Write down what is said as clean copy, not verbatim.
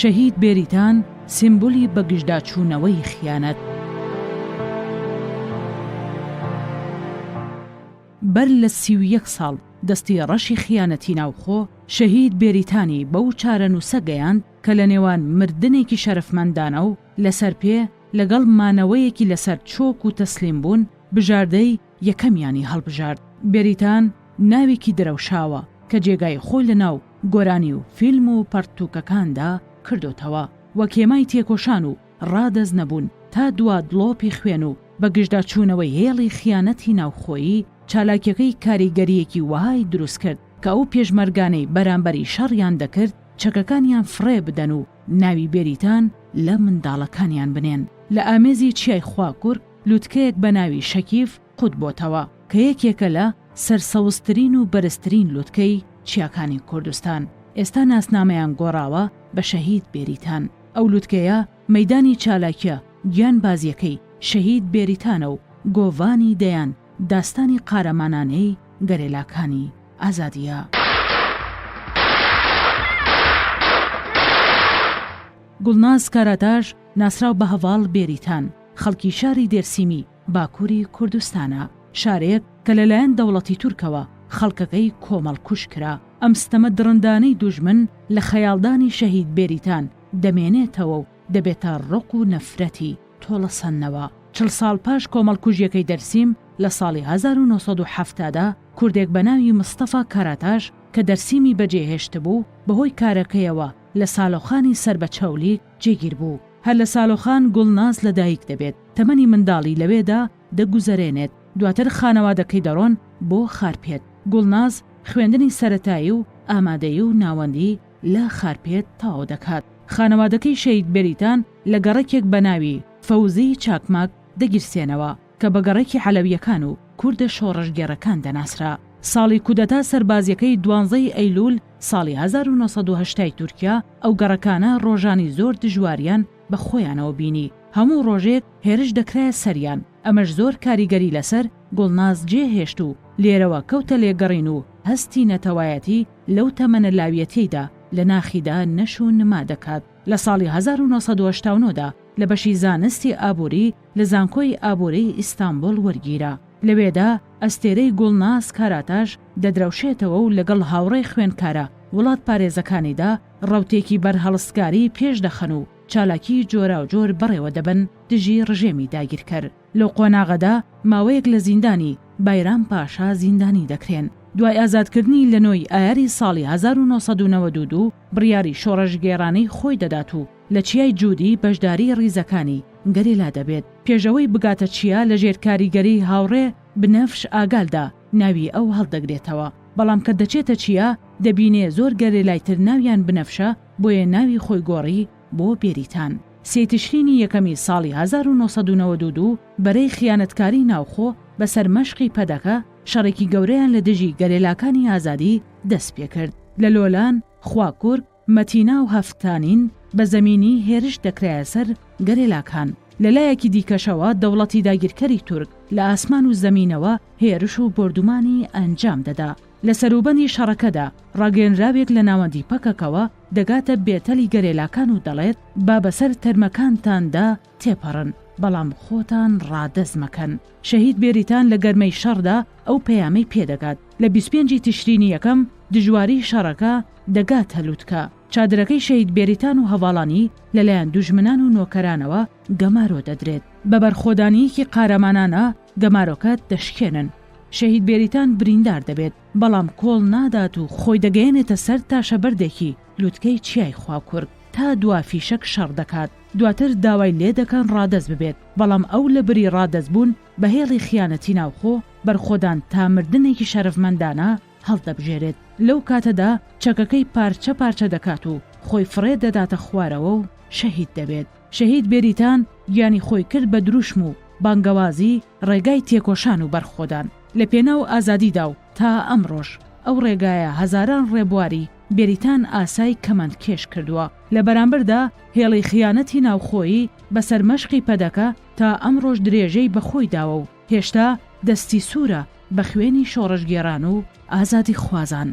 شەهید بێریتان سیمبولی بەگژداچوونەوەی خیانەت. بەر لە 31 ساڵ دەستی ڕەشی خیانەتی ناوخۆ شەهید بێریتانی بەو چارەنووسە گەیاند کە لە نێوان مردنێکی شەرەفمەندانە و لەسەر پێ لەگەڵ مانەوەیەکی لەسەر چۆک و تەسلیم بوون بژاردەی یەکەمیانی هەڵبژارد. بێریتان ناوێکی درەوشاوە کە جێگای خۆی لە ناو گۆرانی و فیلم و پەرتووکەکاندا کردوتەوە وە کێمای تێکۆشان و ڕادەز نەبوون تا دوا دڵۆپی خوێن و بەگژدا چوونەوەی هێڵی خیانەتی ناوخۆیی چالاکیەکەی کاریگەریەکی وهای دروست کرد کە ئەو پێشمەرگانەی بەرامبەری شەڕیان دەکرد چەکەکانیان فڕێ بدەن و ناوی بێریتان لە منداڵەکانیان بنێن. لە ئامێزی چیای خواکوور لووتکەیەک بە ناوی شەکیف قوت بۆتەوە کە یەکێکە لە سەرسەوزترین و بەرزترین لووتکەی چیاکانی کوردستان. ئێستا ناسنامەیان گۆڕاوە بە شەهید بێریتان. ئەو لووتکەیە مەیدانی چالاکیە گیان بازیەکەی شەهید بێریتانە و گۆڤانی دەیان داستانی قارەمانانەی گەرێلاکانی ئازادیە. گوڵناز کاراتاژ ناسراو بە هەڤاڵ بێریتان خەڵکی شاری دێرسیمی باکووری کوردستانە، شارێک کە لەلایەن دەوڵەتی تورکەوە خەڵکەکەی کۆمەڵ کوش کرا. ئەم ستەمە درندانەی دوژمن لە خەیاڵدانی شەهید بێریتان دەمێنێتەوە و دەبێتە ڕق و نەفرەتی تۆڵەسەنەوە. 40 ساڵ پاش کۆمەڵکوژیەکەی دەرسیم لە ساڵی 1970دا کوردێک بە ناوی مستەفا کاراتاژ کە دەرسیمی بەجێهێشت بوو بەهۆی کارەکەیەوە لە ساڵۆخانی سەر بە چەولی جێگیر بوو. هەر لە ساڵۆخان گوڵناز لەدایک دەبێت، تەمەنی منداڵی لەوێدا دەگوزەرێنێت، دواتر خانەوادەکەی دەڕۆن بۆ خارپێت. گوڵناز خوێندنی سەرەتایی و ئامادەیی و ناوەندی لە خارپێت تاو دەکات. خانەوادەکەی شەهید بێریتان لە گەڕێکێک بە ناوی فەوزی چاکماک دەگیرسێنەوە کە بە گەڕێکی حەلەویەکان و کوردە شۆڕژگێڕەکان دەناسرا. ساڵی کودەتا سەربازیەکەی 12 ئەیلول ساڵی 1970 تورکیا ئەو گەڕەکانە ڕۆژانی زۆر دژواریان بە خۆیانەوە بینی. هەموو ڕۆژێک هێرش دەکرایە سەریان. ئەمەش زۆر کاریگەری لەسەر گوڵناز جێهێشت و لێرەوە کەوتە لێگەڕین و هەستی نەتەوایەتی لەو تەمەنە لاویەتیدا لە ناخیدا نەش و نما دەکات. لە ساڵی 1989دا لە بەشی زانستی ئابووری لە زانکۆی ئابووری ئیستانبول وەرگیرە. لەوێدا ئەستێرەی گوڵناز کاراتاژ دەدرەوشێتەوە و لەگەڵ هاوڕێی خوێنکارە وڵات پارێزەکانیدا ڕەوتێکی بەرهەڵستکاری پێش دەخەن و چالاکی جۆرا و جۆر بەڕێوە دەبن دژی ڕژێمی داگیرکەر. لەو قۆناغەدا ماوەیەک لە زیندانی بایرام پاشا زیندانی دەکرێن. دوای ئازادکردنی لە نۆی ئایاری ساڵی 1992 بڕیاری شۆڕەژگێڕانەی خۆی دەدات و لە چیای جوودی بەشداری ڕیزەکانی گەرێلا دەبێت. پێشەوەی بگاتە چیا لە ژێرکاریگەری هاوڕێ بنەفش ئاگالدا ناوی ئەو هەڵدەگرێتەوە، بەڵام کە دەچێتە چیا دەبینێ زۆر گەرێلایتر ناویان بنەفشە بۆیە ناوی خۆی گۆڕی بۆ بێریتان. 3 تشرینی یەکەمی ساڵی 1992 بەرەی خیانەتکاری ناوخۆ بەسەر مەشقی پەدەکە شەڕێکی گەورەیان لە دژی گەرێلاکانی ئازادی دەست پێ کرد. لە لۆلان، خواکوور، مەتینا و هەفتانین بە زەمینی هێرش دەکرایە سەر گەرێلاکان. لەلایەکی دیکەشەوە دەوڵەتی داگیرکەری تورک لە ئاسمان و زەمینەوە هێرش و بردومانی ئەنجام دەدا. لە سەروبەنی شەڕەکەدا ڕاگەنراوێک لە ناوەندی پەکەکەوە دەگاتە بێتەلی گەرێلاکان و دەڵێت با بەسەر تەرمەکانتاندا تێپەڕن، بەڵام خۆتان ڕادەز مەکەن. شەهید بێریتان لە گەرمەی شەڕدا ئەو پەیامەی پێدەگات. لە 25 تشرینی یەکەم دژواری شەڕەکە دەگات هەلووتکە. چادرەکەی شەهید بێریتان و هەواڵانی لەلایەن دوژمنان و نۆکەرانەوە گەمارۆ دەدرێت. بە بەرخۆدانیەکی قارەمانانە گەمارۆکەت دەشکێنن. شەهید بێریتان بریندار دەبێت، بەڵام کۆڵ نادات و خۆی دەگەیەنێتە سەر تاشەبەردێکی لووتکەی چیای خواکوور تا دوا فیشەک شەڕ دەکات. دواتر داوای لێ دەکەن ڕادەز ببێت، بەڵام ئەو لە بری ڕادەز بوون بە هێڵی خیانەتی ناوخۆ بەرخۆدان تا مردنێکی شەرفمەندانە هەڵدەبژێرێت. لەو کاتەدا چەکەکەی پارچە پارچە دەکات و خۆی فڕێ دەداتە خوارەوە و شەهید دەبێت. شەهید بێریتان گیانی خۆی کرد بە دروشم و بانگەوازی ڕێگای تێکۆشان و بەرخۆدان. لە پێناو ئازادیدا و تا ئەمڕۆژ ئەو ڕێگایە هەزاران ڕێبواری بێریتان ئاسای کەمەند کێش کردووە. لە بەرامبەردا هێڵی خیانەتی ناوخۆیی بەسەر مەشقی پەدەکە تا ئەمڕۆژ درێژەی بەخۆی داوە و هێشتا دەستی سوورە بە خوێنی شۆڕژگێڕان و ئازادی خوازان.